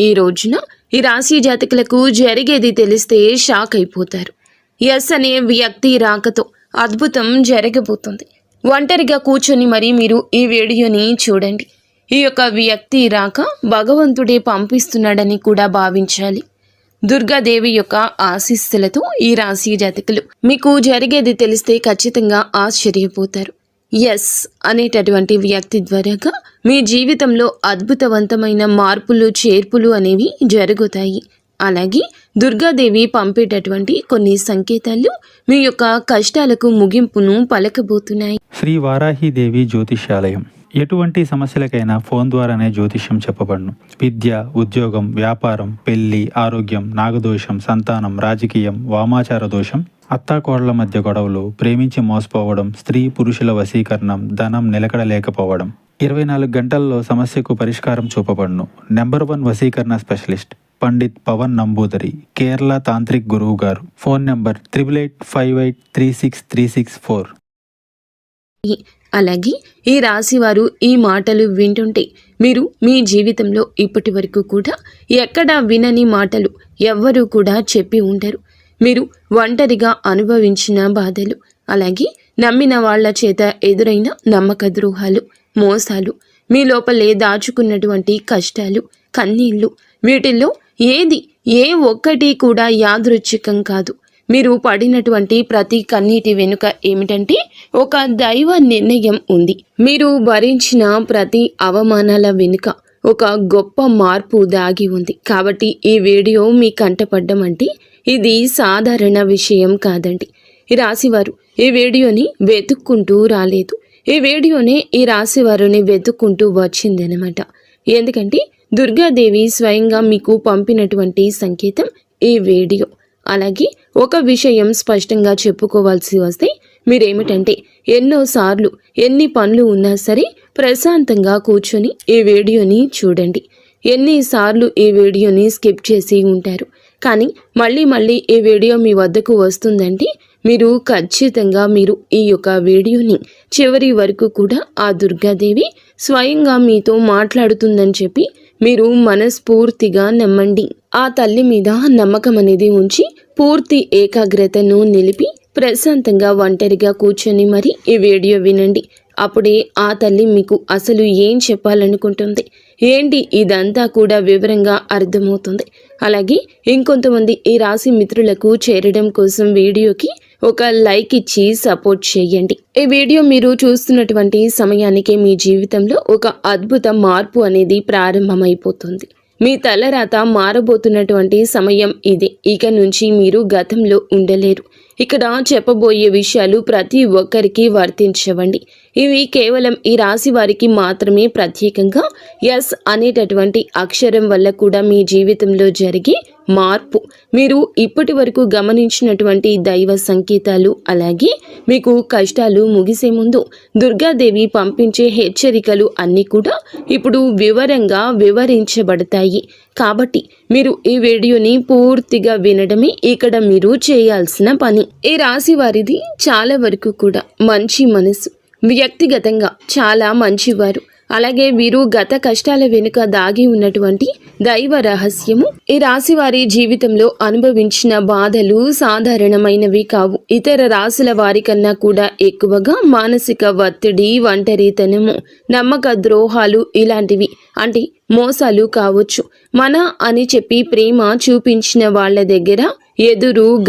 ఈ రోజున ఈ రాశి జాతకులకు జరిగేది తెలిస్తే షాక్ అయిపోతారు. ఎస్ అనే వ్యక్తి రాకతో అద్భుతం జరగబోతుంది. ఒంటరిగా కూర్చొని మరి మీరు ఈ వీడియోని చూడండి. ఈ యొక్క వ్యక్తి రాక భగవంతుడే పంపిస్తున్నాడని కూడా భావించాలి. దుర్గాదేవి యొక్క ఆశీస్సులతో ఈ రాశి జాతకులు మీకు జరిగేది తెలిస్తే ఖచ్చితంగా ఆశ్చర్యపోతారు. ఎస్ అనేటటువంటి వ్యక్తి ద్వారాగా మీ జీవితంలో అద్భుతవంతమైన మార్పులు చేర్పులు అనేవి జరుగుతాయి. అలాగే దుర్గాదేవి పంపేటటువంటి కొన్ని సంకేతాలు మీ యొక్క కష్టాలకు ముగింపును పలకబోతున్నాయి. శ్రీ వారాహిదేవి జ్యోతిష్యాలయం. ఎటువంటి సమస్యలకైనా ఫోన్ ద్వారానే జ్యోతిష్యం చెప్పబడును. విద్య, ఉద్యోగం, వ్యాపారం, పెళ్లి, ఆరోగ్యం, నాగదోషం, సంతానం, రాజకీయం, వామాచార దోషం, అత్తాకోడల మధ్య గొడవలు, ప్రేమించి మోసపోవడం, స్త్రీ పురుషుల వశీకరణం, ధనం నిలకడ లేకపోవడం, 24 గంటల్లో సమస్యకు పరిష్కారం చూపబడును. నెంబర్ 1 వశీకరణ స్పెషలిస్ట్ పండిత్ పవన్ నంబూదరి, కేరళ తాంత్రిక్ గురువు గారు. Phone number 8885836364. అలాగే ఈ రాశి వారు ఈ మాటలు వింటుంటే మీరు మీ జీవితంలో ఇప్పటి వరకు కూడా ఎక్కడా వినని మాటలు ఎవ్వరూ కూడా చెప్పి ఉండరు. మీరు ఒంటరిగా అనుభవించిన బాధలు, అలాగే నమ్మిన వాళ్ల చేత ఎదురైన నమ్మక ద్రోహాలు, మోసాలు, మీ లోపలే దాచుకున్నటువంటి కష్టాలు, కన్నీళ్లు, వీటిల్లో ఏ ఒక్కటి కూడా యాదృచ్ఛికం కాదు. మీరు పడినటువంటి ప్రతి కన్నీటి వెనుక ఏమిటంటే ఒక దైవ నిర్ణయం ఉంది. మీరు భరించిన ప్రతి అవమానాల వెనుక ఒక గొప్ప మార్పు దాగి ఉంది. కాబట్టి ఈ వీడియో మీ కంటపడ్డం అంటే ఇది సాధారణ విషయం కాదండి. ఈ రాశివారు ఈ వీడియోని వెతుక్కుంటూ రాలేదు. ఈ వీడియోనే ఈ రాశివారిని వెతుక్కుంటూ వచ్చిందనమాట. ఎందుకంటే దుర్గాదేవి స్వయంగా మీకు పంపినటువంటి సంకేతం ఈ వీడియో. అలాగే ఒక విషయం స్పష్టంగా చెప్పుకోవాల్సి వస్తే మీరేమిటంటే ఎన్నోసార్లు ఎన్ని పనులు ఉన్నా సరే ప్రశాంతంగా కూర్చొని ఈ వీడియోని చూడండి. ఎన్నిసార్లు ఈ వీడియోని స్కిప్ చేసి ఉంటారు. కానీ మళ్ళీ ఈ వీడియో మీ వద్దకు వస్తుందంటే మీరు ఖచ్చితంగా ఈ యొక్క వీడియోని చివరి వరకు కూడా ఆ దుర్గాదేవి స్వయంగా మీతో మాట్లాడుతుందని చెప్పి మీరు మనస్ఫూర్తిగా నమ్మండి. ఆ తల్లి మీద నమ్మకం అనేది ఉంచి పూర్తి ఏకాగ్రతను నిలిపి ప్రశాంతంగా ఒంటరిగా కూర్చొని మరి ఈ వీడియో వినండి. అప్పుడే ఆ తల్లి మీకు అసలు ఏం చెప్పాలనుకుంటుంది ఏంటి ఇదంతా కూడా వివరంగా అర్థమవుతుంది. అలాగే ఇంకొంతమంది ఈ రాశి మిత్రులకు చేరడం కోసం వీడియోకి ఒక లైక్ ఇచ్చి సపోర్ట్ చేయండి. ఈ వీడియో మీరు చూస్తున్నటువంటి సమయానికి మీ జీవితంలో ఒక అద్భుత మార్పు అనేది ప్రారంభమైపోతుంది. మీ తలరాత మారబోతున్నటువంటి సమయం ఇదే. ఇక నుంచి మీరు గతంలో ఉండలేరు. ఇక్కడ చెప్పబోయే విషయాలు ప్రతి ఒక్కరికి వర్తించవండి. ఇవి కేవలం ఈ రాశి వారికి మాత్రమే ప్రత్యేకంగా ఎస్ అనేటటువంటి అక్షరం వల్ల కూడా మీ జీవితంలో జరిగే మార్పు, మీరు ఇప్పటి వరకు గమనించినటువంటి దైవ సంకేతాలు, అలాగే మీకు కష్టాలు ముగిసే ముందు దుర్గాదేవి పంపించే హెచ్చరికలు అన్నీ కూడా ఇప్పుడు వివరంగా వివరించబడతాయి. కాబట్టి మీరు ఈ వీడియోని పూర్తిగా వినడమే ఇక్కడ మీరు చేయాల్సిన పని. ఈ రాశి వారిది చాలా వరకు కూడా మంచి మనసు, వ్యక్తిగతంగా చాలా మంచివారు. అలాగే వీరు గత కష్టాల వెనుక దాగి ఉన్నటువంటి దైవ రహస్యము. ఈ రాశి వారి జీవితంలో అనుభవించిన బాధలు సాధారణమైనవి కావు. ఇతర రాశుల వారి కన్నా కూడా ఎక్కువగా మానసిక ఒత్తిడి, ఒంటరితనము, నమ్మక ద్రోహాలు ఇలాంటివి అంటే మోసాలు కావచ్చు. మన అని చెప్పి ప్రేమ చూపించిన వాళ్ళ దగ్గర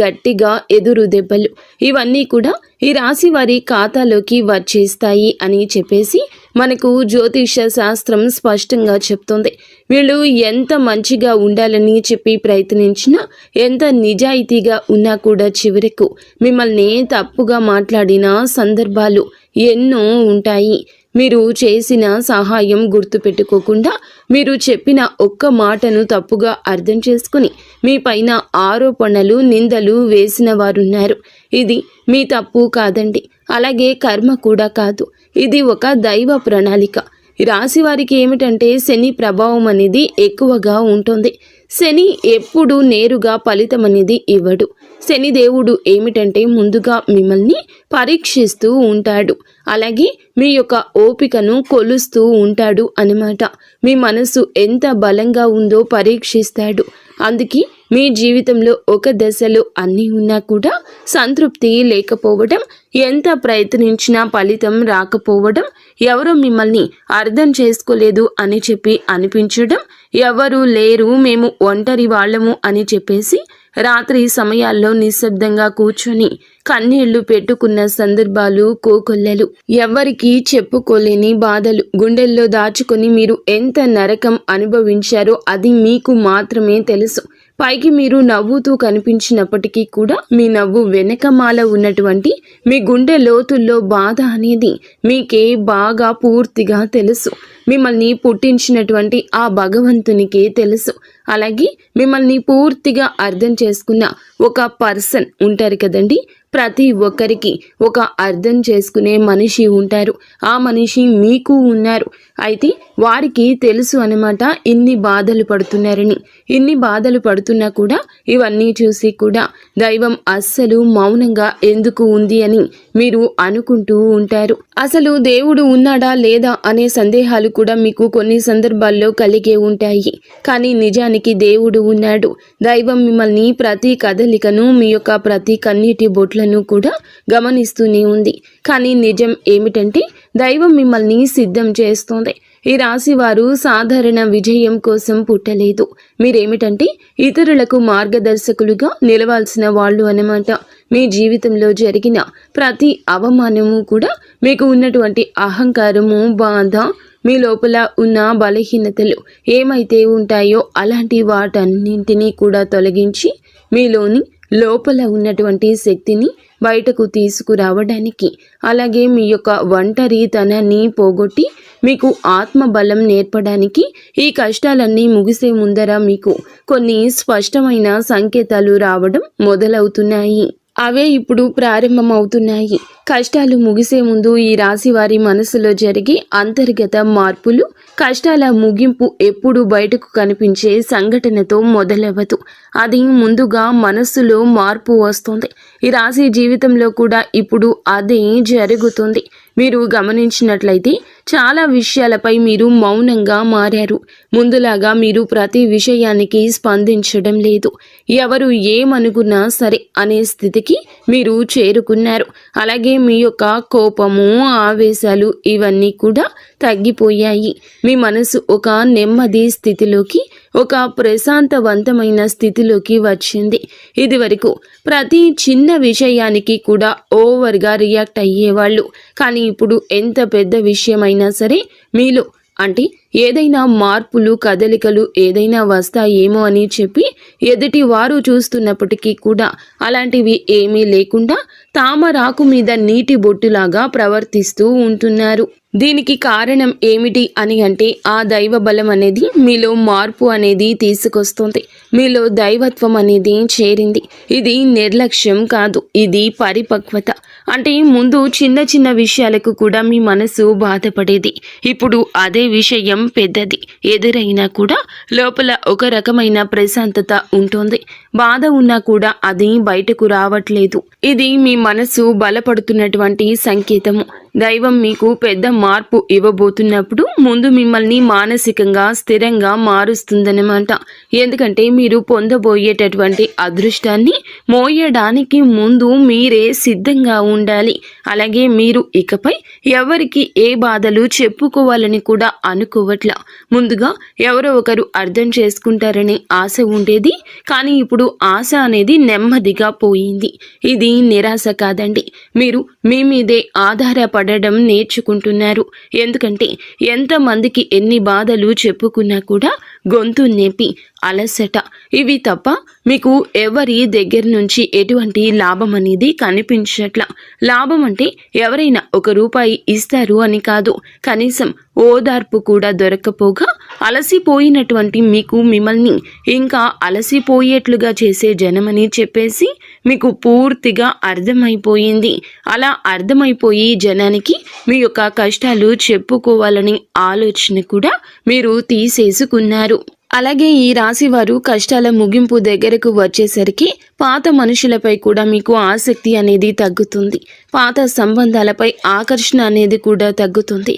గట్టిగా ఎదురు దెబ్బలు, ఇవన్నీ కూడా ఈ రాశి వారి ఖాతాలోకి వచ్చేస్తాయి అని చెప్పేసి మనకు జ్యోతిష శాస్త్రం స్పష్టంగా చెప్తుంది. వీళ్ళు ఎంత మంచిగా ఉండాలని చెప్పి ప్రయత్నించినా, ఎంత నిజాయితీగా ఉన్నా కూడా చివరకు మిమ్మల్ని తప్పుగా మాట్లాడిన సందర్భాలు ఎన్నో ఉంటాయి. మీరు చేసిన సహాయం గుర్తుపెట్టుకోకుండా మీరు చెప్పిన ఒక్క మాటను తప్పుగా అర్థం చేసుకుని మీ పైన ఆరోపణలు, నిందలు వేసిన వారున్నారు. ఇది మీ తప్పు కాదండి, అలాగే కర్మ కూడా కాదు. ఇది ఒక దైవ ప్రణాళిక. రాశి వారికి ఏమిటంటే శని ప్రభావం అనేది ఎక్కువగా ఉంటుంది. శని ఎప్పుడు నేరుగా ఫలితం అనేది ఇవ్వడు. శనిదేవుడు ఏమిటంటే ముందుగా మిమ్మల్ని పరీక్షిస్తూ ఉంటాడు. అలాగే మీ యొక్క ఓపికను కొలుస్తూ ఉంటాడు అన్నమాట. మీ మనసు ఎంత బలంగా ఉందో పరీక్షిస్తాడు. అందుకే మీ జీవితంలో ఒక దశలో అన్నీ ఉన్నా కూడా సంతృప్తి లేకపోవడం, ఎంత ప్రయత్నించినా ఫలితం రాకపోవడం, ఎవరో మిమ్మల్ని అర్థం చేసుకోలేదు అని చెప్పి అనిపించడం, ఎవరు లేరు మేము ఒంటరి వాళ్ళము అని చెప్పేసి రాత్రి సమయాల్లో నిశ్శబ్దంగా కూర్చొని కన్నీళ్లు పెట్టుకున్న సందర్భాలు కోకొల్లలు. ఎవ్వరికీ చెప్పుకోలేని బాధలు గుండెల్లో దాచుకొని మీరు ఎంత నరకం అనుభవించారో అది మీకు మాత్రమే తెలుసు. పైకి మీరు నవ్వుతూ కనిపించినప్పటికీ కూడా మీ నవ్వు వెనకమాల ఉన్నటువంటి మీ గుండె లోతుల్లో బాధ అనేది మీకే బాగా పూర్తిగా తెలుసు. మిమ్మల్ని పుట్టించినటువంటి ఆ భగవంతునికే తెలుసు. అలాగే మిమ్మల్ని పూర్తిగా అర్థం చేసుకున్న ఒక పర్సన్ ఉంటారు కదండి. ప్రతి ఒక్కరికి ఒక అర్థం చేసుకునే మనిషి ఉంటారు. ఆ మనిషి మీకు ఉన్నారు. అయితే వారికి తెలుసు అన్నమాట ఇన్ని బాధలు పడుతున్నారని. ఇన్ని బాధలు పడుతున్నా కూడా ఇవన్నీ చూసి కూడా దైవం అస్సలు మౌనంగా ఎందుకు ఉంది అని మీరు అనుకుంటూ ఉంటారు. అసలు దేవుడు ఉన్నాడా లేదా అనే సందేహాలు కూడా మీకు కొన్ని సందర్భాల్లో కలిగే ఉంటాయి. కానీ నిజానికి దేవుడు ఉన్నాడు. దైవం మిమ్మల్ని ప్రతి కదలికను, మీ యొక్క ప్రతి కన్నీటి బొట్లను కూడా గమనిస్తూనే ఉంది. కానీ నిజం ఏమిటంటే దైవం మిమ్మల్ని సిద్ధం చేస్తోంది. ఈ రాశి వారు సాధారణ విజయం కోసం పుట్టలేదు. మీరేమిటంటే ఇతరులకు మార్గదర్శకులుగా నిలవాల్సిన వాళ్ళు అన్నమాట. మీ జీవితంలో జరిగిన ప్రతి అవమానము కూడా మీకు ఉన్నటువంటి అహంకారము, బాధ, మీ లోపల ఉన్న బలహీనతలు ఏమైతే ఉంటాయో అలాంటి వాటన్నింటినీ కూడా తొలగించి మీలోని లోపల ఉన్నటువంటి శక్తిని బయటకు తీసుకురావడానికి, అలాగే మీ యొక్క ఒంటరితనాన్ని పోగొట్టి మీకు ఆత్మబలం నేర్పడానికి ఈ కష్టాలన్నీ ముగిసే ముందర మీకు కొన్ని స్పష్టమైన సంకేతాలు రావడం మొదలవుతున్నాయి. అవే ఇప్పుడు ప్రారంభమవుతున్నాయి. కష్టాలు ముగిసే ముందు ఈ రాశి వారి మనసులో జరిగే అంతర్గత మార్పులు, కష్టాల ముగింపు ఎప్పుడు బయటకు కనిపించే సంఘటనతో మొదలవ్వదు. అది ముందుగా మనస్సులో మార్పు వస్తుంది. ఈ రాశి జీవితంలో కూడా ఇప్పుడు అదే జరుగుతుంది. మీరు గమనించినట్లయితే చాలా విషయాలపై మీరు మౌనంగా మారారు. ముందులాగా మీరు ప్రతి విషయానికి స్పందించడం లేదు. ఎవరు ఏమనుకున్నా సరే అనే స్థితికి మీరు చేరుకున్నారు. అలాగే మీ యొక్క కోపము, ఆవేశాలు ఇవన్నీ కూడా తగ్గిపోయాయి. మీ మనసు ఒక నెమ్మది స్థితిలోకి, ఒక ప్రశాంతవంతమైన స్థితిలోకి వచ్చింది. ఇది వరకు ప్రతి చిన్న విషయానికి కూడా ఓవర్గా రియాక్ట్ అయ్యేవాళ్ళు. కానీ ఇప్పుడు ఎంత పెద్ద విషయమైనా సరే మీలో అంటే ఏదైనా మార్పులు, కదలికలు ఏదైనా వస్తాయేమో అని చెప్పి ఎదుటి వారు చూస్తున్నప్పటికీ కూడా అలాంటివి ఏమీ లేకుండా తామరాకు మీద నీటి బొట్టులాగా ప్రవర్తిస్తూ ఉంటున్నారు. దీనికి కారణం ఏమిటి అని అంటే ఆ దైవ బలం అనేది మీలో మార్పు అనేది తీసుకొస్తుంది. మీలో దైవత్వం అనేది చేరింది. ఇది నిర్లక్ష్యం కాదు, ఇది పరిపక్వత. అంటే ముందు చిన్న చిన్న విషయాలకు కూడా మీ మనసు బాధపడేది. ఇప్పుడు అదే విషయం పెద్దది ఎదురైనా కూడా లోపల ఒక రకమైన ప్రశాంతత ఉంటుంది. బాధ ఉన్నా కూడా అది బయటకు రావట్లేదు. ఇది మీ మనసు బలపడుతున్నటువంటి సంకేతము. దైవం మీకు పెద్ద మార్పు ఇవ్వబోతున్నప్పుడు ముందు మిమ్మల్ని మానసికంగా స్థిరంగా మారుస్తుందన్నమాట. ఎందుకంటే మీరు పొందబోయేటటువంటి అదృష్టాన్ని మోయడానికి ముందు మీరే సిద్ధంగా ఉండాలి. అలాగే మీరు ఇకపై ఎవరికి ఏ బాధలు చెప్పుకోవాలని కూడా అనుకోవట్లా. ముందుగా ఎవరో ఒకరు అర్థం చేసుకుంటారని ఆశ ఉండేది. కానీ ఇప్పుడు ఆశ అనేది నెమ్మదిగా పోయింది. ఇది నిరాశ కాదండి. మీరు మీ మీదే ఆధారపడడం నేర్చుకుంటున్నారు. ఎందుకంటే ఎంతమందికి ఎన్ని బాధలు చెప్పుకున్నా కూడా గొంతు నొప్పి, అలసట ఇవి తప్ప మీకు ఎవరి దగ్గర నుంచి ఎటువంటి లాభం అనేది కనిపించట్లా. లాభం అంటే ఎవరైనా ₹1 ఇస్తారు అని కాదు, కనీసం ఓదార్పు కూడా దొరకపోగా అలసిపోయినటువంటి మీకు మిమ్మల్ని ఇంకా అలసిపోయేట్లుగా చేసే జనమని చెప్పేసి మీకు పూర్తిగా అర్థమైపోయింది. అలా అర్థమైపోయి జనానికి మీ యొక్క కష్టాలు చెప్పుకోవాలని ఆలోచన కూడా మీరు తీసేసుకున్నారు. అలాగే ఈ రాశి వారు కష్టాల ముగింపు దగ్గరకు వచ్చేసరికి పాత మనుషులపై కూడా మీకు ఆసక్తి అనేది తగ్గుతుంది. పాత సంబంధాలపై ఆకర్షణ అనేది కూడా తగ్గుతుంది.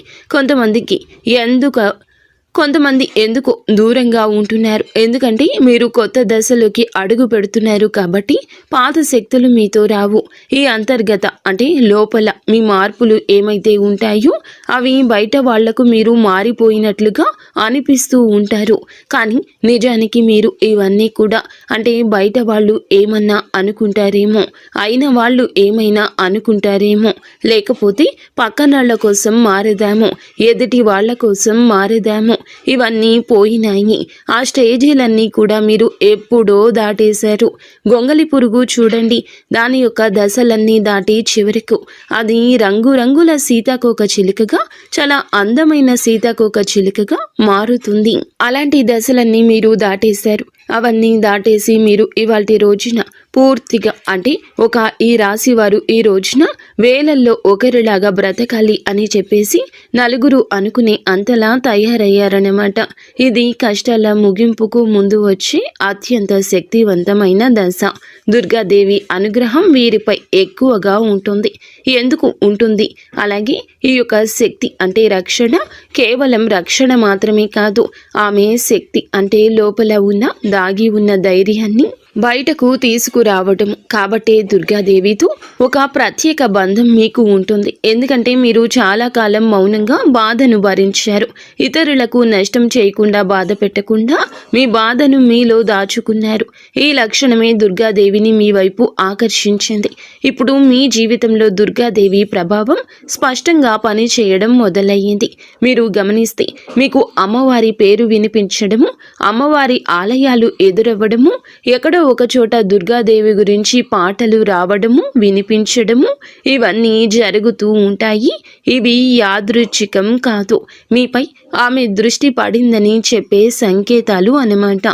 కొంతమంది ఎందుకు దూరంగా ఉంటున్నారు, ఎందుకంటే మీరు కొత్త దశలోకి అడుగు పెడుతున్నారు కాబట్టి పాత శక్తులు మీతో రావు. ఈ అంతర్గత అంటే లోపల మీ మార్పులు ఏమైతే ఉంటాయో అవి బయట వాళ్లకు మీరు మారిపోయినట్లుగా అనిపిస్తూ ఉంటారు. కానీ నిజానికి మీరు ఇవన్నీ కూడా అంటే బయట వాళ్ళు ఏమన్నా అనుకుంటారేమో, అయిన వాళ్ళు ఏమైనా అనుకుంటారేమో, లేకపోతే పక్కనాళ్ల కోసం మారేదామో, ఎదుటి వాళ్ల కోసం మారేదామో, ఇవన్నీ పోయినాయి. ఆ స్టేజీలన్నీ కూడా మీరు ఎప్పుడో దాటేశారు. గొంగలి పురుగు చూడండి, దాని యొక్క దశలన్నీ దాటి చివరకు అది రంగురంగుల సీతాకోక చిలుకగా, చాలా అందమైన సీతాకోక చిలుకగా మారుతుంది. అలాంటి దశలన్నీ మీరు దాటేశారు. అవన్నీ దాటేసి మీరు ఇవాల్టి రోజున పూర్తిగా అంటే ఈ రాశి వారు ఈ రోజున వేలల్లో ఒకరిలాగా బ్రతకాలి అని చెప్పేసి నలుగురు అనుకునే అంతలా తయారయ్యారన్నమాట. ఇది కష్టాల ముగింపుకు ముందు వచ్చే అత్యంత శక్తివంతమైన దశ. దుర్గాదేవి అనుగ్రహం వీరిపై ఎక్కువగా ఉంటుంది. ఎందుకు ఉంటుంది? అలాగే ఈ యొక్క శక్తి అంటే రక్షణ కేవలం రక్షణ మాత్రమే కాదు, ఆమె శక్తి అంటే లోపల ఉన్న దాగి ఉన్న ధైర్యాన్ని బయటకు తీసుకురావటం. కాబట్టే దుర్గాదేవితో ఒక ప్రత్యేక బంధం మీకు ఉంటుంది. ఎందుకంటే మీరు చాలా కాలం మౌనంగా బాధను భరించారు. ఇతరులకు నష్టం చేయకుండా, బాధ పెట్టకుండా మీ బాధను మీలో దాచుకున్నారు. ఈ లక్షణమే దుర్గాదేవిని మీ వైపు ఆకర్షించింది. ఇప్పుడు మీ జీవితంలో దుర్గాదేవి ప్రభావం స్పష్టంగా పనిచేయడం మొదలయ్యింది. మీరు గమనిస్తే మీకు అమ్మవారి పేరు వినిపించడము, అమ్మవారి ఆలయాలు ఎదురవ్వడము, ఎక్కడో ఒక చోట దుర్గాదేవి గురించి పాటలు రావడము, వినిపించడము, ఇవన్నీ జరుగుతూ ఉంటాయి. ఇవి యాదృచ్ఛికం కాదు, మీపై ఆమె దృష్టి పడిందని చెప్పే సంకేతాలు అన్నమాట.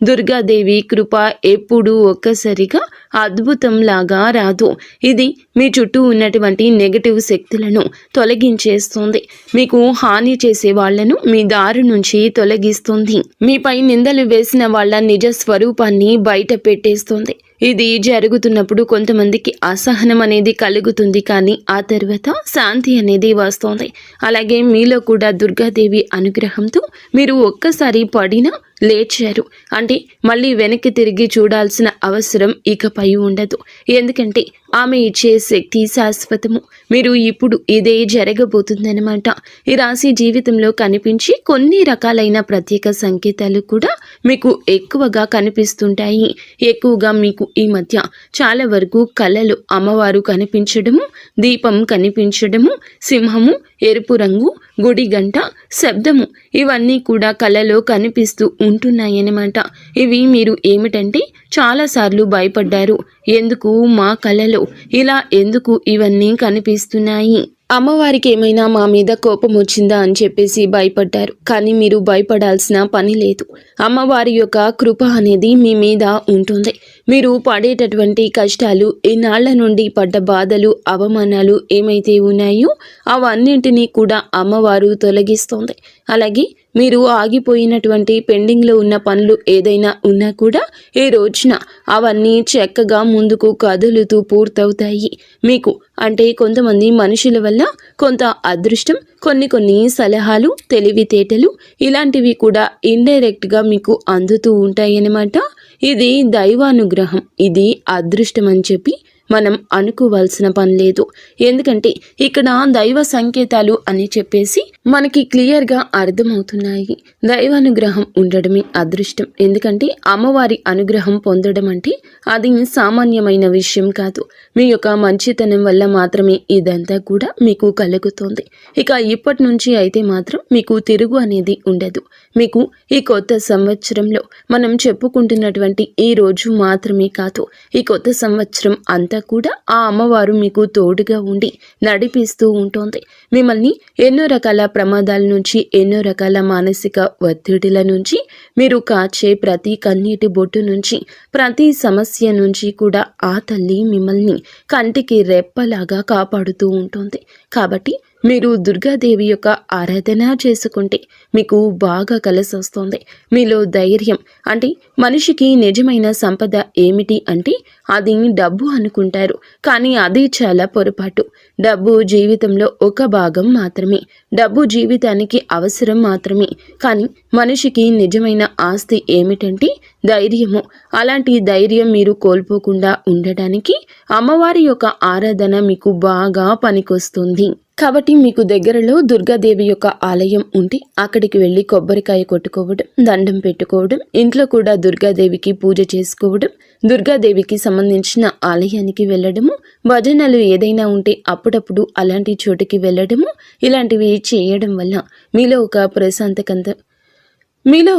దుర్గాదేవి కృప ఎప్పుడూ ఒక్కసారిగా అద్భుతంలాగా రాదు. ఇది మీ చుట్టూ ఉన్నటువంటి నెగటివ్ శక్తులను తొలగించేస్తుంది. మీకు హాని చేసే వాళ్లను మీ దారి నుంచి తొలగిస్తుంది. మీపై నిందలు వేసిన వాళ్ళ నిజ స్వరూపాన్ని బయట పెట్టేస్తుంది. ఇది జరుగుతున్నప్పుడు కొంతమందికి అసహనం అనేది కలుగుతుంది, కానీ ఆ తర్వాత శాంతి అనేది వస్తుంది. అలాగే మీలో కూడా దుర్గాదేవి అనుగ్రహంతో మీరు ఒక్కసారి పడినా లేచారు అంటే మళ్ళీ వెనక్కి తిరిగి చూడాల్సిన అవసరం ఇకపై ఉండదు. ఎందుకంటే ఆమె ఇచ్చే శక్తి శాశ్వతము. మీరు ఇప్పుడు ఇదే జరగబోతుందన్నమాట. ఈ రాశి జీవితంలో కనిపించి కొన్ని రకాలైన ప్రత్యేక సంకేతాలు కూడా మీకు ఎక్కువగా కనిపిస్తుంటాయి. ఎక్కువగా మీకు ఈ మధ్య చాలా వరకు కళలు అమ్మవారు కనిపించడము, దీపం కనిపించడము, సింహము, ఎరుపు రంగు, గుడి గంట, శబ్దము, ఇవన్నీ కూడా కళలో కనిపిస్తూ ఉంటున్నాయన్నమాట. ఇవి మీరు ఏమిటంటే చాలాసార్లు భయపడ్డారు. ఎందుకు మా కళలో ఇలా ఎందుకు ఇవన్నీ కనిపిస్తున్నాయి, అమ్మవారికి ఏమైనా మా మీద కోపం వచ్చిందా అని చెప్పేసి భయపడ్డారు. కానీ మీరు భయపడాల్సిన పని లేదు. అమ్మవారి యొక్క కృప అనేది మీ మీద ఉంటుంది. మీరు పడేటటువంటి కష్టాలు, ఈనాళ్ల నుండి పడ్డ బాధలు, అవమానాలు ఏమైతే ఉన్నాయో అవన్నింటినీ కూడా అమ్మవారు తొలగిస్తుంది. అలాగే మీరు ఆగిపోయినటువంటి పెండింగ్లో ఉన్న పనులు ఏదైనా ఉన్నా కూడా ఈ రోజున అవన్నీ చక్కగా ముందుకు కదులుతూ పూర్తవుతాయి. మీకు అంటే కొంతమంది మనుషుల వల్ల కొంత అదృష్టం, కొన్ని సలహాలు, తెలివితేటలు ఇలాంటివి కూడా ఇండైరెక్ట్గా మీకు అందుతూ ఉంటాయన్నమాట. ఇది దైవానుగ్రహం, ఇది అదృష్టం అని చెప్పి మనం అనుకోవాల్సిన పని లేదు. ఎందుకంటే ఇక్కడ దైవ సంకేతాలు అని చెప్పేసి మనకి క్లియర్గా అర్థమవుతున్నాయి. దైవానుగ్రహం ఉండడమే అదృష్టం. ఎందుకంటే అమ్మవారి అనుగ్రహం పొందడం అంటే అది సామాన్యమైన విషయం కాదు. మీ యొక్క మంచితనం వల్ల మాత్రమే ఇదంతా కూడా మీకు కలుగుతుంది. ఇక ఇప్పటి నుంచి అయితే మాత్రం మీకు తిరుగు అనేది ఉండదు. మీకు ఈ కొత్త సంవత్సరంలో మనం చెప్పుకుంటున్నటువంటి ఈ రోజు మాత్రమే కాదు, ఈ కొత్త సంవత్సరం అంతా కూడా ఆ అమ్మవారు మీకు తోడుగా ఉండి నడిపిస్తూ ఉంటుంది. మిమ్మల్ని ఎన్నో రకాల ప్రమాదాల నుంచి, ఎన్నో రకాల మానసిక ఒత్తిడిల నుంచి, మీరు కాచే ప్రతి కన్నీటి బొట్టు నుంచి, ప్రతి సమస్య నుంచి కూడా ఆ తల్లి మిమ్మల్ని కంటికి రెప్పలాగా కాపాడుతూ ఉంటుంది. కాబట్టి మీరు దుర్గాదేవి యొక్క ఆరాధన చేసుకుంటే మీకు బాగా కలిసొస్తుంది. మీలో ధైర్యం అంటే మనిషికి నిజమైన సంపద ఏమిటి అంటే అది డబ్బు అనుకుంటారు, కానీ అది చాలా పొరపాటు. డబ్బు జీవితంలో ఒక భాగం మాత్రమే, డబ్బు జీవితానికి అవసరం మాత్రమే. కానీ మనిషికి నిజమైన ఆస్తి ఏమిటంటే ధైర్యము. అలాంటి ధైర్యం మీరు కోల్పోకుండా ఉండడానికి అమ్మవారి యొక్క ఆరాధన మీకు బాగా పనికొస్తుంది. కాబట్టి మీకు దగ్గరలో దుర్గాదేవి యొక్క ఆలయం ఉంటే అక్కడికి వెళ్ళి కొబ్బరికాయ కొట్టుకోవడం, దండం పెట్టుకోవడం, ఇంట్లో కూడా దుర్గాదేవికి పూజ చేసుకోవడం, దుర్గాదేవికి సంబంధించిన ఆలయానికి వెళ్ళడము, భజనలు ఏదైనా ఉంటే అప్పుడప్పుడు అలాంటి చోటుకి వెళ్ళడము, ఇలాంటివి చేయడం వల్ల మీలో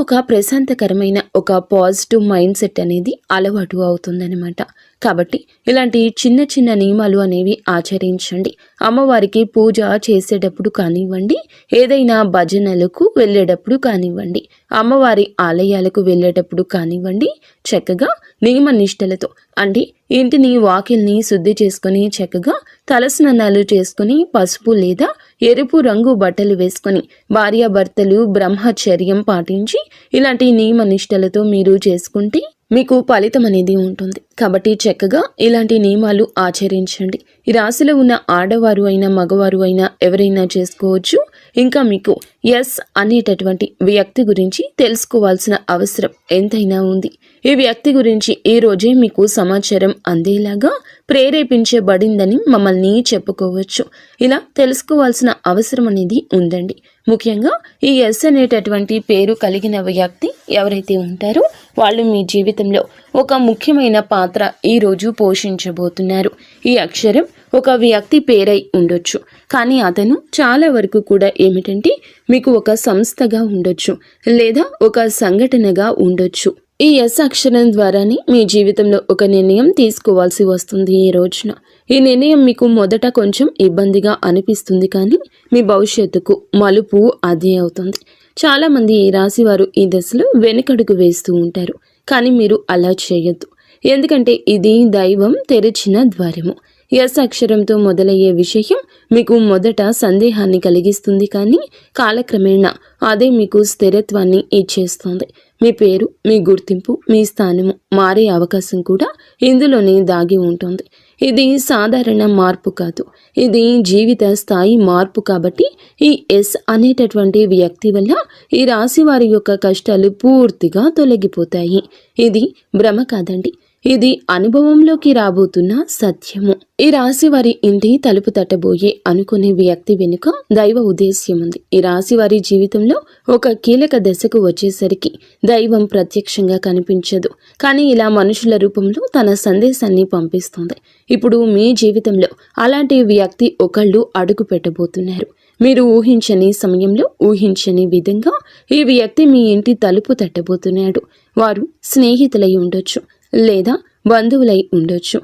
ఒక ప్రశాంతకరమైన ఒక పాజిటివ్ మైండ్ సెట్ అనేది అలవాటు అవుతుందన్నమాట. కాబట్టి ఇలాంటి చిన్న చిన్న నియమాలు అనేవి ఆచరించండి. అమ్మవారికి పూజ చేసేటప్పుడు కానివ్వండి, ఏదైనా భజనలకు వెళ్ళేటప్పుడు కానివ్వండి, అమ్మవారి ఆలయాలకు వెళ్ళేటప్పుడు కానివ్వండి, చక్కగా నియమ నిష్టలతో అంటే ఇంటిని వాకిల్ని శుద్ధి చేసుకొని చక్కగా తలస్నానాలు చేసుకుని పసుపు లేదా ఎరుపు రంగు బట్టలు వేసుకొని భార్యాభర్తలు బ్రహ్మచర్యం పాటించి ఇలాంటి నియమ నిష్టలతో మీరు చేసుకుంటే మీకు ఫలితం అనేది ఉంటుంది. కాబట్టి చక్కగా ఇలాంటి నియమాలు ఆచరించండి. ఈ రాశిలో ఉన్న ఆడవారు అయినా మగవారు అయినా ఎవరైనా చేసుకోవచ్చు. ఇంకా మీకు ఎస్ అనేటటువంటి వ్యక్తి గురించి తెలుసుకోవాల్సిన అవసరం ఎంతైనా ఉంది. ఈ వ్యక్తి గురించి ఈ రోజే మీకు సమాచారం అందేలాగా ప్రేరేపించబడిందని మమ్మల్ని చెప్పుకోవచ్చు. ఇలా తెలుసుకోవాల్సిన అవసరం అనేది ఉందండి. ముఖ్యంగా ఈ ఎస్ అనేటటువంటి పేరు కలిగిన వ్యక్తి ఎవరైతే ఉంటారో వాళ్ళు మీ జీవితంలో ఒక ముఖ్యమైన పాత్ర ఈరోజు పోషించబోతున్నారు. ఈ అక్షరం ఒక వ్యక్తి పేరై ఉండొచ్చు, కానీ అతను చాలా వరకు కూడా ఏమిటంటే మీకు ఒక సంస్థగా ఉండొచ్చు లేదా ఒక సంఘటనగా ఉండొచ్చు. ఈ ఎస్ అక్షరం ద్వారానే మీ జీవితంలో ఒక నిర్ణయం తీసుకోవాల్సి వస్తుంది. ఈ రోజున ఈ నిర్ణయం మీకు మొదట కొంచెం ఇబ్బందిగా అనిపిస్తుంది, కానీ మీ భవిష్యత్తుకు మలుపు అదే అవుతుంది. చాలామంది ఈ రాశి వారు ఈ దశలో వెనుకడుగు వేస్తూ ఉంటారు, కానీ మీరు అలా చేయొద్దు. ఎందుకంటే ఇది దైవం తెరిచిన ద్వారము. ఎస్ అక్షరంతో మొదలయ్యే విషయం మీకు మొదట సందేహాన్ని కలిగిస్తుంది, కానీ కాలక్రమేణా అదే మీకు స్థిరత్వాన్ని ఇచ్చేస్తుంది. మీ పేరు, మీ గుర్తింపు, మీ స్థానము మారే అవకాశం కూడా ఇందులోనే దాగి ఉంటుంది. ఇది సాధారణ మార్పు కాదు, ఇది జీవిత స్థాయి మార్పు. కాబట్టి ఈ ఎస్ అనేటటువంటి వ్యక్తి వల్ల ఈ రాశి వారి యొక్క కష్టాలు పూర్తిగా తొలగిపోతాయి. ఇది భ్రమ కాదండి, ఇది అనుభవంలోకి రాబోతున్న సత్యము. ఈ రాశి వారి ఇంటి తలుపు తట్టబోయే అనుకునే వ్యక్తి వెనుక దైవ ఉద్దేశ్యం ఉంది. ఈ రాశి వారి జీవితంలో ఒక కీలక దశకు వచ్చేసరికి దైవం ప్రత్యక్షంగా కనిపించదు, కానీ ఇలా మనుషుల రూపంలో తన సందేశాన్ని పంపిస్తుంది. ఇప్పుడు మీ జీవితంలో అలాంటి వ్యక్తి ఒకళ్ళు అడుగు పెట్టబోతున్నారు. మీరు ఊహించని సమయంలో ఊహించని విధంగా ఈ వ్యక్తి మీ ఇంటి తలుపు తట్టబోతున్నాడు. వారు స్నేహితులై ఉండొచ్చు, లేదా బంధువులై ఉండొచ్చు,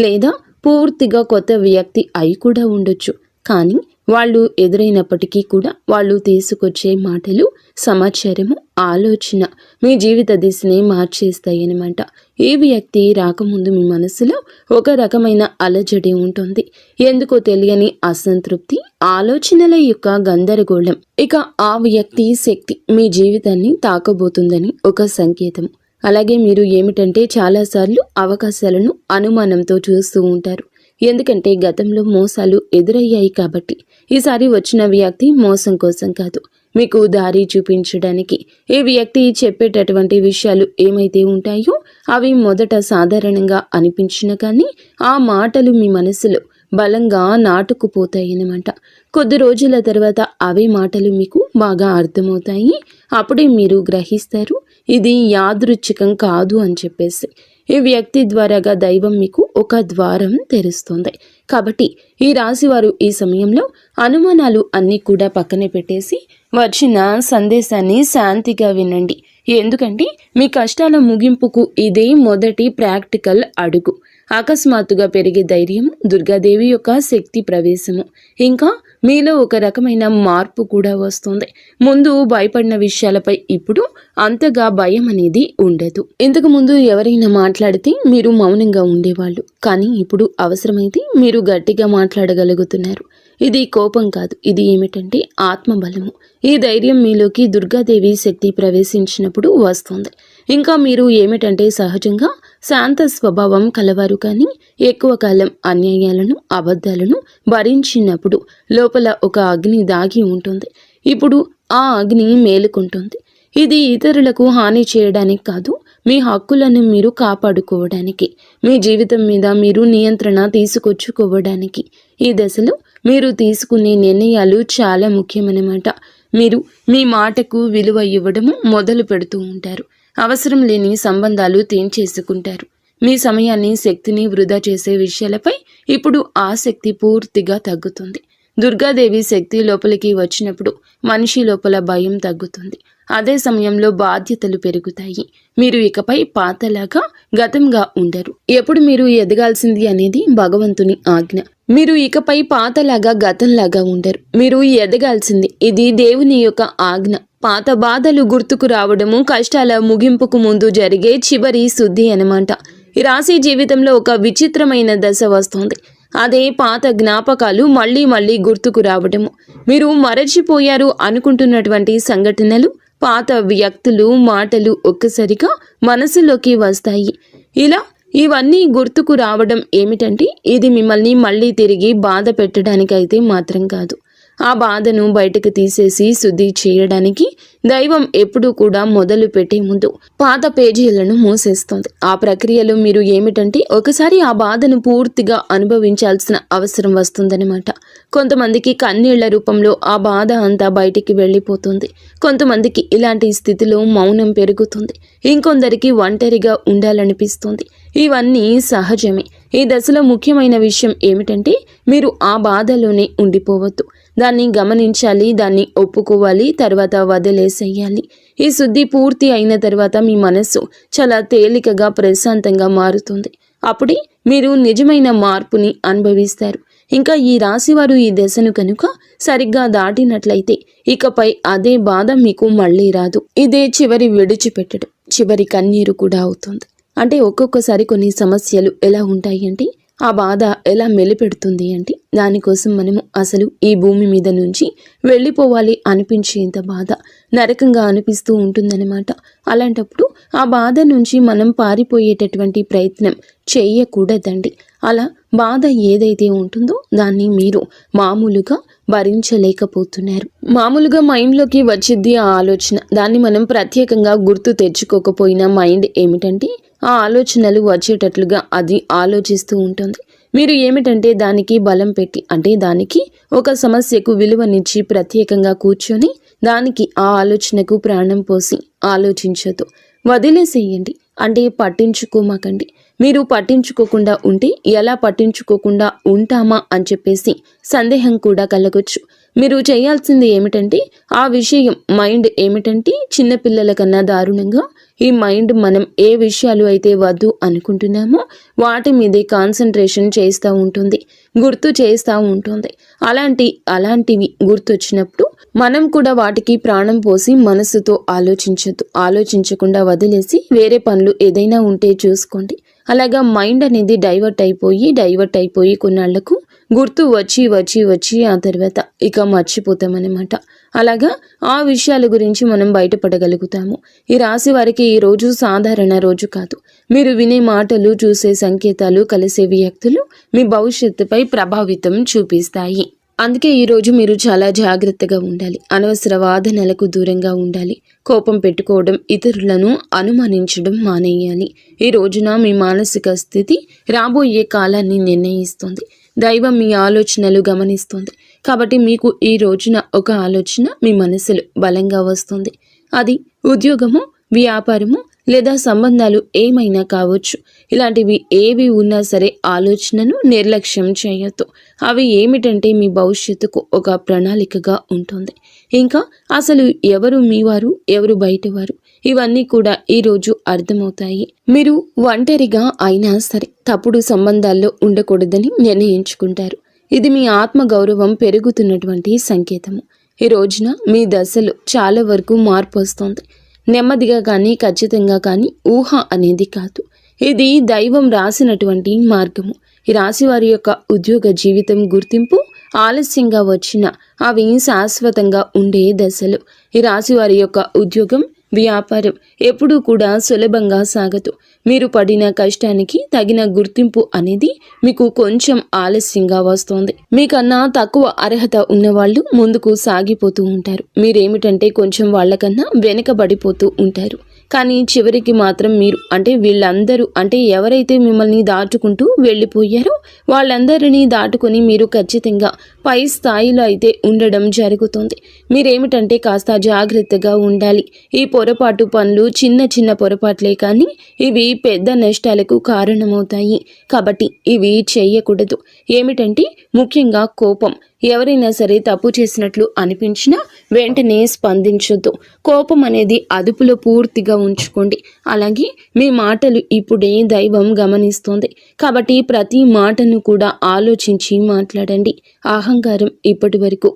లేదా పూర్తిగా కొత్త వ్యక్తి అయి కూడా ఉండొచ్చు. కానీ వాళ్ళు ఎదురైనప్పటికీ కూడా వాళ్ళు తీసుకొచ్చే మాటలు, సమాచారము, ఆలోచన మీ జీవిత దిశనే మార్చేస్తాయన్నమాట. ఈ వ్యక్తి రాకముందు మీ మనసులో ఒక రకమైన అలజడి ఉంటుంది. ఎందుకో తెలియని అసంతృప్తి, ఆలోచనల యొక్క గందరగోళం. ఇక ఆ వ్యక్తి శక్తి మీ జీవితాన్ని తాకబోతుందని ఒక సంకేతం. అలాగే మీరు ఏమిటంటే చాలాసార్లు అవకాశాలను అనుమానంతో చూస్తూ ఉంటారు. ఎందుకంటే గతంలో మోసాలు ఎదురయ్యాయి కాబట్టి. ఈసారి వచ్చిన వ్యక్తి మోసం కోసం కాదు, మీకు దారి చూపించడానికి. ఈ వ్యక్తి చెప్పేటటువంటి విషయాలు ఏమైతే ఉంటాయో అవి మొదట సాధారణంగా అనిపించిన కానీ ఆ మాటలు మీ మనసులో బలంగా నాటుకుపోతాయన్నమాట. కొద్ది రోజుల తర్వాత అవే మాటలు మీకు బాగా అర్థమవుతాయి. అప్పుడే మీరు గ్రహిస్తారు ఇది యాదృచ్ఛికం కాదు అని చెప్పేసి. ఈ వ్యక్తి ద్వారాగా దైవం మీకు ఒక ద్వారం తెరుస్తుంది. కాబట్టి ఈ రాశి వారు ఈ సమయంలో అనుమానాలు అన్నీ కూడా పక్కనే పెట్టేసి వచ్చిన సందేశాన్ని శాంతిగా వినండి. ఎందుకంటే మీ కష్టాల ముగింపుకు ఇదే మొదటి ప్రాక్టికల్ అడుగు. అకస్మాత్తుగా పెరిగే ధైర్యం, దుర్గాదేవి యొక్క శక్తి ప్రవేశము, ఇంకా మీలో ఒక రకమైన మార్పు కూడా వస్తుంది. ముందు భయపడిన విషయాలపై ఇప్పుడు అంతగా భయం అనేది ఉండదు. ఇంతకు ముందు ఎవరైనా మాట్లాడితే మీరు మౌనంగా ఉండేవాళ్ళు, కానీ ఇప్పుడు అవసరమైతే మీరు గట్టిగా మాట్లాడగలుగుతున్నారు. ఇది కోపం కాదు, ఇది ఏమిటంటే ఆత్మబలము. ఈ ధైర్యం మీలోకి దుర్గాదేవి శక్తి ప్రవేశించినప్పుడు వస్తుంది. ఇంకా మీరు ఏమిటంటే సహజంగా శాంత స్వభావం కలవారు, కానీ ఎక్కువ కాలం అన్యాయాలను అబద్ధాలను భరించినప్పుడు లోపల ఒక అగ్ని దాగి ఉంటుంది. ఇప్పుడు ఆ అగ్ని మేలుకుంటుంది. ఇది ఇతరులకు హాని చేయడానికి కాదు, మీ హక్కులను మీరు కాపాడుకోవడానికి, మీ జీవితం మీద మీరు నియంత్రణ తీసుకొచ్చుకోవడానికి. ఈ దశలో మీరు తీసుకునే నిర్ణయాలు చాలా ముఖ్యమన్నమాట. మీరు మీ మాటకు విలువ ఇవ్వడము మొదలు పెడుతూ ఉంటారు. అవసరం లేని సంబంధాలు తెంచేసుకుంటారు. మీ సమయాన్ని శక్తిని వృధా చేసే విషయాలపై ఇప్పుడు ఆసక్తి పూర్తిగా తగ్గుతుంది. దుర్గాదేవి శక్తి లోపలికి వచ్చినప్పుడు మనిషి లోపల భయం తగ్గుతుంది. అదే సమయంలో బాధ్యతలు పెరుగుతాయి. మీరు ఇకపై పాతలాగా గతంగా ఉండరు. ఎప్పుడు మీరు ఎదగాల్సింది అనేది భగవంతుని ఆజ్ఞ. మీరు ఇకపై పాతలాగా గతంలాగా ఉండరు. మీరు ఎదగాల్సింది, ఇది దేవుని యొక్క ఆజ్ఞ. పాత బాధలు గుర్తుకు రావడము కష్టాల ముగింపుకు ముందు జరిగే చివరి శుద్ధి అన్నమాట. ఈ రాశి జీవితంలో ఒక విచిత్రమైన దశ వస్తుంది. అదే పాత జ్ఞాపకాలు మళ్ళీ మళ్ళీ గుర్తుకు రావడము. మీరు మరచిపోయారు అనుకుంటున్నటువంటి సంఘటనలు, పాత వ్యక్తులు, మాటలు ఒక్కసారిగా మనసులోకి వస్తాయి. ఇలా ఇవన్నీ గుర్తుకు రావడం ఏమిటంటే ఇది మిమ్మల్ని మళ్ళీ తిరిగి బాధ పెట్టడానికైతే మాత్రం కాదు. ఆ బాధను బయటకు తీసేసి శుద్ధి చేయడానికి దైవం ఎప్పుడూ కూడా మొదలు పెట్టే ముందు పాత పేజీలను మూసేస్తుంది. ఆ ప్రక్రియలో మీరు ఏమిటంటే ఒకసారి ఆ బాధను పూర్తిగా అనుభవించాల్సిన అవసరం వస్తుందన్నమాట. కొంతమందికి కన్నీళ్ల రూపంలో ఆ బాధ అంతా బయటికి వెళ్ళిపోతుంది. కొంతమందికి ఇలాంటి స్థితిలో మౌనం పెరుగుతుంది. ఇంకొందరికి ఒంటరిగా ఉండాలనిపిస్తుంది. ఇవన్నీ సహజమే. ఈ దశలో ముఖ్యమైన విషయం ఏమిటంటే మీరు ఆ బాధలోనే ఉండిపోవద్దు. దాన్ని గమనించాలి, దాన్ని ఒప్పుకోవాలి, తర్వాత వదిలేసేయాలి. ఈ శుద్ధి పూర్తి అయిన తర్వాత మీ మనస్సు చాలా తేలికగా ప్రశాంతంగా మారుతుంది. అప్పుడే మీరు నిజమైన మార్పుని అనుభవిస్తారు. ఇంకా ఈ రాశివారు ఈ దశను కనుక సరిగ్గా దాటినట్లయితే ఇకపై అదే బాధ మీకు మళ్ళీ రాదు. ఇదే చివరి విడిచిపెట్టడం, చివరి కన్నీరు కూడా అవుతుంది. అంటే ఒక్కొక్కసారి కొన్ని సమస్యలు ఎలా ఉంటాయి అంటే ఆ బాధ ఎలా మెలిపెడుతుంది అంటే దానికోసం మనము అసలు ఈ భూమి మీద నుంచి వెళ్ళిపోవాలి అనిపించేంత బాధ నరకంగా అనిపిస్తూ ఉంటుందన్నమాట. అలాంటప్పుడు ఆ బాధ నుంచి మనం పారిపోయేటటువంటి ప్రయత్నం చేయకూడదండి. అలా బాధ ఏదైతే ఉంటుందో దాన్ని మీరు మామూలుగా భరించలేకపోతున్నారు. మామూలుగా మైండ్లోకి వచ్చిద్ది ఆ ఆలోచన. దాన్ని మనం ప్రత్యేకంగా గుర్తు తెచ్చుకోకపోయినా మైండ్ ఏమిటంటే ఆ ఆలోచనలు వచ్చేటట్లుగా అది ఆలోచిస్తూ ఉంటుంది. మీరు ఏమిటంటే దానికి బలం పెట్టి, అంటే దానికి ఒక సమస్యకు విలువనిచ్చి ప్రత్యేకంగా కూర్చొని దానికి ఆ ఆలోచనకు ప్రాణం పోసి ఆలోచించదు, వదిలేసేయండి. అంటే పట్టించుకోమాకండి. మీరు పట్టించుకోకుండా ఉంటే ఎలా పట్టించుకోకుండా ఉంటామా అని చెప్పేసి సందేహం కూడా కలగొచ్చు. మీరు చేయాల్సింది ఏమిటంటే ఆ విషయం మైండ్ ఏమిటంటే చిన్నపిల్లల కన్నా దారుణంగా ఈ మైండ్ మనం ఏ విషయాలు అయితే వద్దు అనుకుంటున్నామో వాటి మీదే కాన్సన్ట్రేషన్ చేస్తూ ఉంటుంది, గుర్తు చేస్తూ ఉంటుంది. అలాంటివి గుర్తొచ్చినప్పుడు మనం కూడా వాటికి ప్రాణం పోసి మనసుతో ఆలోచించద్దు. ఆలోచించకుండా వదిలేసి వేరే పనులు ఏదైనా ఉంటే చూసుకోండి. అలాగా మైండ్ అనేది డైవర్ట్ అయిపోయి కొన్నాళ్లకు గుర్తు వచ్చి ఆ తర్వాత ఇక మర్చిపోతామన్నమాట. అలాగా ఆ విషయాల గురించి మనం బయటపడగలుగుతాము. ఈ రాశి వారికి ఈ రోజు సాధారణ రోజు కాదు. మీరు వినే మాటలు, చూసే సంకేతాలు, కలిసే వ్యక్తులు మీ భవిష్యత్తుపై ప్రభావితం చూపిస్తాయి. అందుకే ఈరోజు మీరు చాలా జాగ్రత్తగా ఉండాలి. అనవసర వాదనలకు దూరంగా ఉండాలి. కోపం పెట్టుకోవడం, ఇతరులను అనుమానించడం మానేయాలి. ఈ రోజున మీ మానసిక స్థితి రాబోయే కాలాన్ని నిర్ణయిస్తుంది. దైవం మీ ఆలోచనలు గమనిస్తుంది. కాబట్టి మీకు ఈ రోజున ఒక ఆలోచన మీ మనసులో బలంగా వస్తుంది. అది ఉద్యోగము, వ్యాపారము లేదా సంబంధాలు ఏమైనా కావచ్చు. ఇలాంటివి ఏవి ఉన్నా సరే ఆలోచనను నిర్లక్ష్యం చేయొద్దు. అవి ఏమిటంటే మీ భవిష్యత్తుకు ఒక ప్రణాళికగా ఉంటుంది. ఇంకా అసలు ఎవరు మీవారు, ఎవరు బయటవారు, ఇవన్నీ కూడా ఈరోజు అర్థమవుతాయి. మీరు ఒంటరిగా అయినా సరే తప్పుడు సంబంధాల్లో ఉండకూడదని నిర్ణయించుకుంటారు. ఇది మీ ఆత్మగౌరవం పెరుగుతున్నటువంటి సంకేతము. ఈ రోజున మీ దశలో చాలా వరకు మార్పు వస్తుంది. నెమ్మదిగా కానీ ఖచ్చితంగా కానీ ఊహ అనేది కాదు. ఇది దైవం రాసినటువంటి మార్గము. ఈ రాశి వారి యొక్క ఉద్యోగ జీవితం గుర్తింపు ఆలస్యంగా వచ్చినా అవి శాశ్వతంగా ఉండే దశలు. ఈ రాశి వారి యొక్క ఉద్యోగం, వ్యాపారం ఎప్పుడూ కూడా సులభంగా సాగదు. మీరు పడిన కష్టానికి తగిన గుర్తింపు అనేది మీకు కొంచెం ఆలస్యంగా వస్తుంది. మీకన్నా తక్కువ అర్హత ఉన్నవాళ్ళు ముందుకు సాగిపోతూ ఉంటారు. మీరేమిటంటే కొంచెం వాళ్ళకన్నా వెనకబడిపోతూ ఉంటారు. కానీ చివరికి మాత్రం మీరు వీళ్ళందరూ ఎవరైతే మిమ్మల్ని దాటుకుంటూ వెళ్ళిపోయారో వాళ్ళందరినీ దాటుకొని మీరు ఖచ్చితంగా పై స్థాయిలో అయితే ఉండడం జరుగుతుంది. మీరేమిటంటే కాస్త జాగ్రత్తగా ఉండాలి. ఈ పొరపాటు పనులు చిన్న చిన్న పొరపాట్లే కానీ ఇవి పెద్ద నష్టాలకు కారణమవుతాయి. కాబట్టి ఇవి చేయకూడదు. ఏమిటంటే ముఖ్యంగా కోపం. ఎవరైనా సరే తప్పు చేసినట్లు అనిపించినా వెంటనే స్పందించొద్దు. కోపం అనేది అదుపులో పూర్తిగా ఉంచుకోండి. అలాగే మీ మాటలు ఇప్పుడే దైవం గమనిస్తోంది. కాబట్టి ప్రతి మాటను కూడా ఆలోచించి మాట్లాడండి. అహంకారం ఇప్పటి వరకు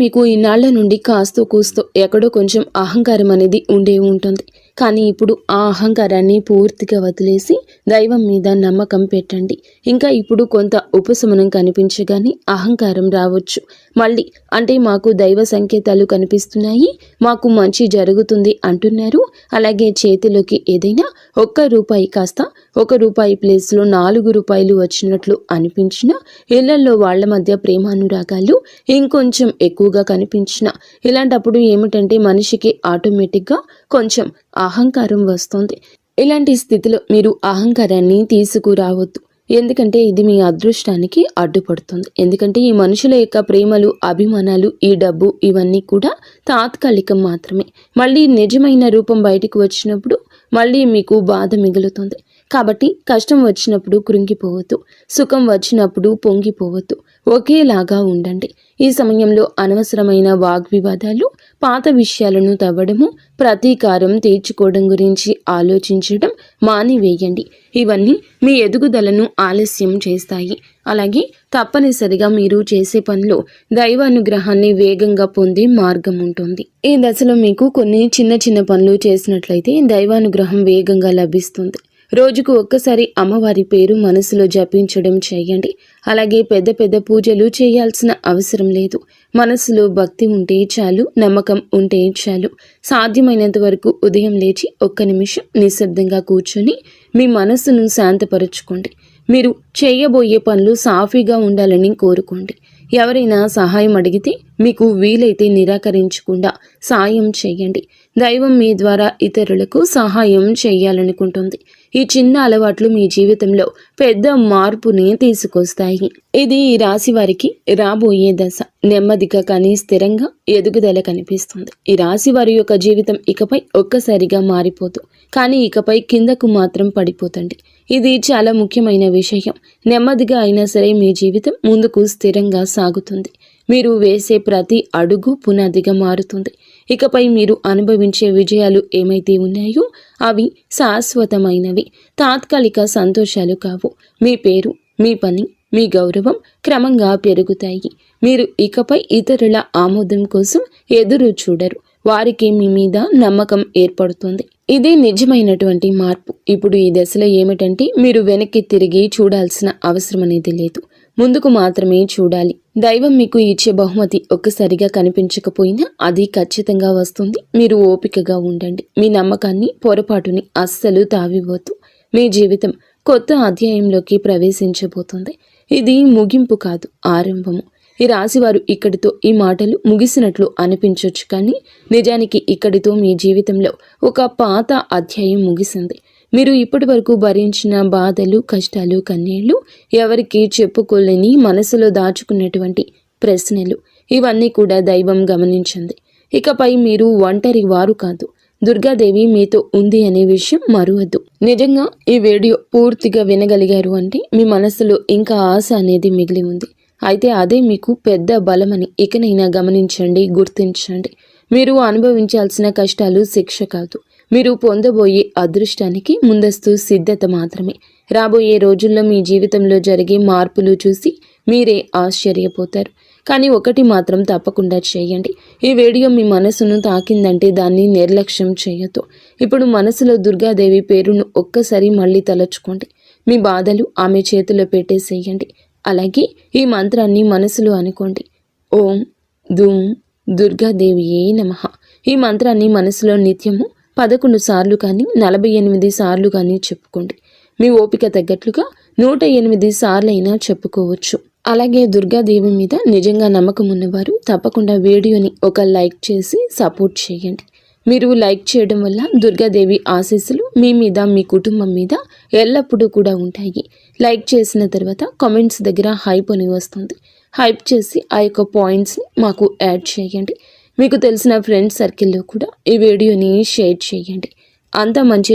మీకు ఇన్నాళ్ల నుండి కాస్తో కూస్తో ఎక్కడో కొంచెం అహంకారం అనేది ఉండే ఉంటుంది. కానీ ఇప్పుడు ఆ అహంకారాన్ని పూర్తిగా వదిలేసి దైవం మీద నమ్మకం పెట్టండి. ఇంకా ఇప్పుడు కొంత ఉపశమనం కనిపించగానే అహంకారం రావచ్చు. మళ్ళీ మాకు దైవ సంకేతాలు కనిపిస్తున్నాయి, మాకు మంచి జరుగుతుంది అంటున్నారు. అలాగే చేతిలోకి ఏదైనా ₹1 కాస్త ₹1 ప్లేస్లో ₹4 వచ్చినట్లు అనిపించినా, ఇళ్లలో వాళ్ల మధ్య ప్రేమానురాగాలు ఇంకొంచెం ఎక్కువగా కనిపించిన ఇలాంటప్పుడు ఏమిటంటే మనిషికి ఆటోమేటిక్గా కొంచెం అహంకారం వస్తుంది. ఇలాంటి స్థితిలో మీరు అహంకారాన్ని తీసుకురావద్దు. ఎందుకంటే ఇది మీ అదృష్టానికి అడ్డుపడుతుంది. ఎందుకంటే ఈ మనుషుల యొక్క ప్రేమలు, అభిమానాలు, ఈ డబ్బు ఇవన్నీ కూడా తాత్కాలికం మాత్రమే. మళ్ళీ నిజమైన రూపం బయటికి వచ్చినప్పుడు మళ్ళీ మీకు బాధ మిగులుతుంది. కాబట్టి కష్టం వచ్చినప్పుడు కృంగిపోవద్దు, సుఖం వచ్చినప్పుడు పొంగిపోవద్దు. ఒకేలాగా ఉండండి. ఈ సమయంలో అనవసరమైన వాగ్వివాదాలు, పాత విషయాలను తవ్వడము, ప్రతీకారం తీర్చుకోవడం గురించి ఆలోచించడం మానివేయండి. ఇవన్నీ మీ ఎదుగుదలను ఆలస్యం చేస్తాయి. అలాగే తప్పనిసరిగా మీరు చేసే పనిలో దైవానుగ్రహాన్ని వేగంగా పొందే మార్గం ఉంటుంది. ఈ దశలో మీకు కొన్ని చిన్న చిన్న పనులు చేసినట్లయితే దైవానుగ్రహం వేగంగా లభిస్తుంది. రోజుకు ఒక్కసారి అమ్మవారి పేరు మనసులో జపించడం చేయండి. అలాగే పెద్ద పెద్ద పూజలు చేయాల్సిన అవసరం లేదు. మనసులో భక్తి ఉంటే చాలు, నమ్మకం ఉంటే చాలు. సాధ్యమైనంత వరకు ఉదయం లేచి 1 నిమిషం నిశ్శబ్దంగా కూర్చొని మీ మనసును శాంతపరచుకోండి. మీరు చేయబోయే పనులు సాఫీగా ఉండాలని కోరుకోండి. ఎవరైనా సహాయం అడిగితే మీకు వీలైతే నిరాకరించకుండా సాయం చేయండి. దైవం మీ ద్వారా ఇతరులకు సహాయం చేయాలనుకుంటుంది. ఈ చిన్న అలవాట్లు మీ జీవితంలో పెద్ద మార్పుని తీసుకొస్తాయి. ఇది ఈ రాశి వారికి రాబోయే దశ. నెమ్మదిగా కానీ స్థిరంగా ఎదుగుదల కనిపిస్తుంది. ఈ రాశి వారి యొక్క జీవితం ఇకపై ఒక్కసారిగా మారిపోదు, కానీ ఇకపై కిందకు మాత్రం పడిపోతండి. ఇది చాలా ముఖ్యమైన విషయం. నెమ్మదిగా అయినా సరే మీ జీవితం ముందుకు స్థిరంగా సాగుతుంది. మీరు వేసే ప్రతి అడుగు పునాదిగా మారుతుంది. ఇకపై మీరు అనుభవించే విజయాలు ఏమైతే ఉన్నాయో అవి శాశ్వతమైనవి, తాత్కాలిక సంతోషాలు కావు. మీ పేరు, మీ పని, మీ గౌరవం క్రమంగా పెరుగుతాయి. మీరు ఇకపై ఇతరుల ఆమోదం కోసం ఎదురు చూడరు. వారికి మీ మీద నమ్మకం ఏర్పడుతుంది. ఇదే నిజమైనటువంటి మార్పు. ఇప్పుడు ఈ దశలో ఏమిటంటే మీరు వెనక్కి తిరిగి చూడాల్సిన అవసరం అనేది లేదు, ముందుకు మాత్రమే చూడాలి. దైవం మీకు ఇచ్చే బహుమతి ఒక్కసారిగా కనిపించకపోయినా అది ఖచ్చితంగా వస్తుంది. మీరు ఓపికగా ఉండండి. మీ నమ్మకాన్ని, పొరపాటుని అస్సలు తావివ్వద్దు. మీ జీవితం కొత్త అధ్యాయంలోకి ప్రవేశించబోతుంది. ఇది ముగింపు కాదు, ఆరంభము. ఈ రాశివారు ఇక్కడితో ఈ మాటలు ముగిసినట్లు అనిపించవచ్చు, కానీ నిజానికి ఇక్కడితో మీ జీవితంలో ఒక పాత అధ్యాయం ముగిసింది. మీరు ఇప్పటి వరకు భరించిన బాధలు, కష్టాలు, కన్నీళ్లు, ఎవరికి చెప్పుకోలేని మనసులో దాచుకున్నటువంటి ప్రశ్నలు, ఇవన్నీ కూడా దైవం గమనించింది. ఇకపై మీరు ఒంటరి వారు కాదు. దుర్గాదేవి మీతో ఉంది అనే విషయం మరువద్దు. నిజంగా ఈ వీడియో పూర్తిగా వినగలిగారు అంటే మీ మనసులో ఇంకా ఆశ అనేది మిగిలి ఉంది. అయితే అదే మీకు పెద్ద బలమని ఇకనైనా గమనించండి, గుర్తించండి. మీరు అనుభవించాల్సిన కష్టాలు శిక్ష కాదు, మీరు పొందబోయే అదృష్టానికి ముందస్తు సిద్ధత మాత్రమే. రాబోయే రోజుల్లో మీ జీవితంలో జరిగే మార్పులు చూసి మీరే ఆశ్చర్యపోతారు. కానీ ఒకటి మాత్రం తప్పకుండా చేయండి. ఈ వీడియో మీ మనసును తాకిందంటే దాన్ని నిర్లక్ష్యం చేయొద్దు. ఇప్పుడు మనసులో దుర్గాదేవి పేరును ఒక్కసారి మళ్ళీ తలచుకోండి. మీ బాధలు ఆమె చేతిలో పెట్టేసేయండి. అలాగే ఈ మంత్రాన్ని మనసులో అనుకోండి. ఓం ధూం దుర్గాదేవియే నమః. ఈ మంత్రాన్ని మనసులో నిత్యము 11 సార్లు కానీ 48 సార్లు కానీ చెప్పుకోండి. మీ ఓపిక తగ్గట్లుగా 108 సార్లైనా చెప్పుకోవచ్చు. అలాగే దుర్గాదేవి మీద నిజంగా నమ్మకం ఉన్నవారు తప్పకుండా వీడియోని ఒక లైక్ చేసి సపోర్ట్ చేయండి. మీరు లైక్ చేయడం వల్ల దుర్గాదేవి ఆశీస్సులు మీ మీద మీ కుటుంబం మీద ఎల్లప్పుడూ కూడా ఉంటాయి. లైక్ చేసిన తర్వాత కామెంట్స్ దగ్గర హైప్ అని వస్తుంది. హైప్ చేసి ఆ యొక్క పాయింట్స్ని మాకు యాడ్ చేయండి. మీకు తెలిసిన ఫ్రెండ్స్ సర్కిల్లో కూడా ఈ వీడియోని షేర్ చేయండి. అంతా మంచి